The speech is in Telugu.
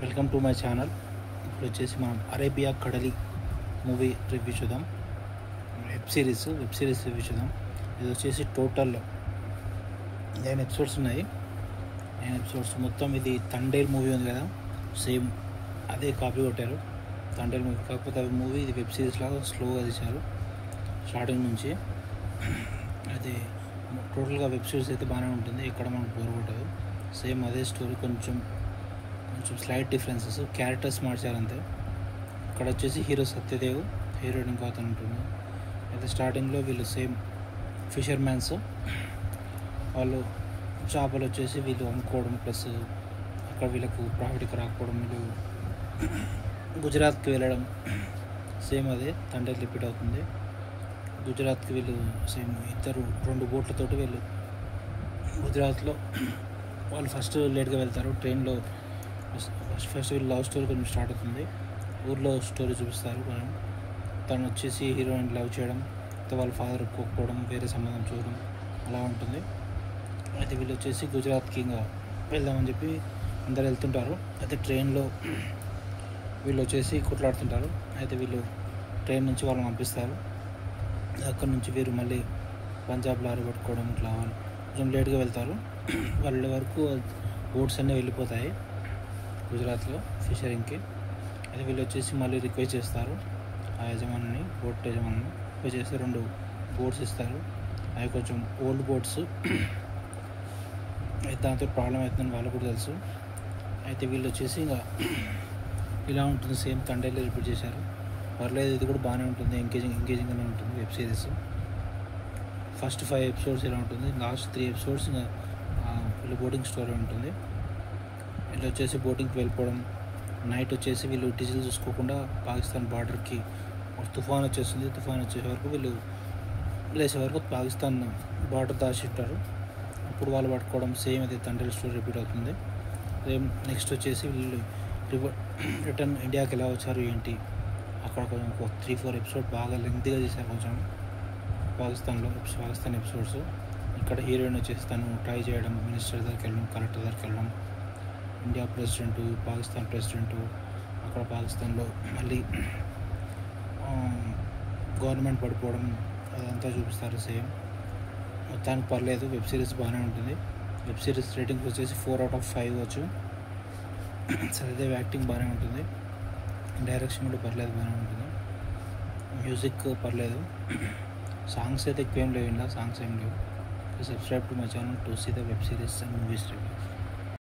Welcome to my channel. ఇప్పుడు వచ్చేసి మనం అరేబియా కడలి మూవీ రివ్యూ చూద్దాం. వెబ్ సిరీస్ రివ్యూ చూద్దాం. ఇది వచ్చేసి టోటల్ 9 ఎపిసోడ్స్ ఉన్నాయి. 9 ఎపిసోడ్స్ మొత్తం. ఇది తండేల్ మూవీ ఉంది కదా, సేమ్ అదే కాపీ కొట్టారు తండేల్ మూవీ. కాకపోతే అవి మూవీ ఇది వెబ్ సిరీస్ లాగా స్లోగా తీశారు స్టార్టింగ్ నుంచి. అది టోటల్గా వెబ్ సిరీస్ అయితే బాగానే ఉంటుంది, ఎక్కడ మనకు బోర్ కొట్టదు. సేమ్ అదే స్టోరీ, కొంచెం స్లైట్ డిఫరెన్సెస్, క్యారెక్టర్స్ మార్చారు అంతే. ఇక్కడ వచ్చేసి హీరో సత్యదేవ్, హీరోయిన్ ఇంకో అతను ఉంటుంది. అయితే స్టార్టింగ్లో వీళ్ళు సేమ్ ఫిషర్ మ్యాన్స్, వాళ్ళు చేపలు వచ్చేసి వీళ్ళు అమ్ముకోవడం, ప్లస్ అక్కడ వీళ్ళకు ప్రాఫిట్కి రాకపోవడం, వీళ్ళు గుజరాత్కి వెళ్ళడం, సేమ్ అదే తండ్రి రిపీట్ అవుతుంది. గుజరాత్కి వీళ్ళు సేమ్ ఇద్దరు 2 బోట్లతోటి వీళ్ళు గుజరాత్లో వాళ్ళు ఫస్ట్ లేట్గా వెళ్తారు ట్రైన్లో. ఫస్ట్ వీళ్ళు లవ్ స్టోరీ కొంచెం స్టార్ట్ అవుతుంది. ఊర్లో స్టోరీ చూపిస్తారు. తను వచ్చేసి హీరోయిన్ లవ్ చేయడం, వాళ్ళ ఫాదర్ ఒప్పుకోకపోవడం, వేరే సంబంధం చూడడం అలా ఉంటుంది. అయితే వీళ్ళు వచ్చేసి గుజరాత్కి ఇంకా వెళ్దామని చెప్పి అందరు వెళ్తుంటారు. అయితే ట్రైన్లో వీళ్ళు వచ్చేసి కొట్లాడుతుంటారు. అయితే వీళ్ళు ట్రైన్ నుంచి వాళ్ళని పంపిస్తారు. అక్కడి నుంచి వీరు మళ్ళీ పంజాబ్ లారీ పట్టుకోవడం, ఇట్లా కొంచెం లేట్గా వెళ్తారు. వాళ్ళ వరకు బోట్స్ అన్నీ వెళ్ళిపోతాయి గుజరాత్లో ఫిషరింగ్కి. అయితే వీళ్ళు వచ్చేసి మళ్ళీ రిక్వెస్ట్ చేస్తారు ఆ యజమానిని, బోట్ యజమానిని రిక్వెస్ట్ చేస్తే 2 బోట్స్ ఇస్తారు. అవి కొంచెం ఓల్డ్ బోట్స్, అయితే దాంతో ప్రాబ్లం అవుతుందని వాళ్ళకు కూడా తెలుసు. అయితే వీళ్ళు వచ్చేసి ఇంకా ఇలా ఉంటుంది, సేమ్ తండేలో రిపీట్ చేశారు. పర్లేదు, ఇది కూడా బాగానే ఉంటుంది, ఎంగేజింగ్గానే ఉంటుంది వెబ్ సిరీస్. ఫస్ట్ 5 ఎపిసోడ్స్ ఇలా ఉంటుంది, లాస్ట్ 3 ఎపిసోడ్స్ ఇంకా వీళ్ళు బోటింగ్ స్టోరీ ఉంటుంది. వీళ్ళు వచ్చేసి బోటింగ్కి వెళ్ళిపోవడం, నైట్ వచ్చేసి వీళ్ళు డీజిల్ చూసుకోకుండా పాకిస్తాన్ బార్డర్కి తుఫాన్ వచ్చేస్తుంది. తుఫాన్ వచ్చే వరకు వీళ్ళు లేచే వరకు పాకిస్తాన్ బార్డర్ దాచిట్టారు. అప్పుడు వాళ్ళు పట్టుకోవడం, సేమ్ అది తండ్రి స్టోరీ రిపీట్ అవుతుంది. సేమ్ నెక్స్ట్ వచ్చేసి వీళ్ళు రిటర్న్ ఇండియాకి ఎలా వచ్చారు ఏంటి, అక్కడ కొంచెం 3-4 ఎపిసోడ్ బాగా లెంగ్తీగా చేశారు కొంచెం పాకిస్తాన్ ఎపిసోడ్స్. ఇక్కడ హీరోయిన్ వచ్చేసి తను ట్రై చేయడం, మినిస్టర్ దగ్గరికి వెళ్ళడం, కలెక్టర్ దగ్గరికి వెళ్ళడం, ఇండియా ప్రెసిడెంటు, పాకిస్తాన్ ప్రెసిడెంటు, అక్కడ పాకిస్తాన్లో మళ్ళీ గవర్నమెంట్ పడిపోవడం, అదంతా చూపిస్తారు. సేమ్ మొత్తానికి పర్లేదు, వెబ్ సిరీస్ బాగానే ఉంటుంది. వెబ్ సిరీస్ రేటింగ్ వచ్చేసి 4/5 వచ్చు. సరిదేవ్ యాక్టింగ్ బాగానే ఉంటుంది, డైరెక్షన్ కూడా పర్లేదు, బాగానే ఉంటుంది. మ్యూజిక్ పర్లేదు. సాంగ్స్ అయితే ఎక్కువ ఏం లేవు, ఇలా సాంగ్స్ ఏం లేవు. Subscribe to my channel to see the web series and movies review.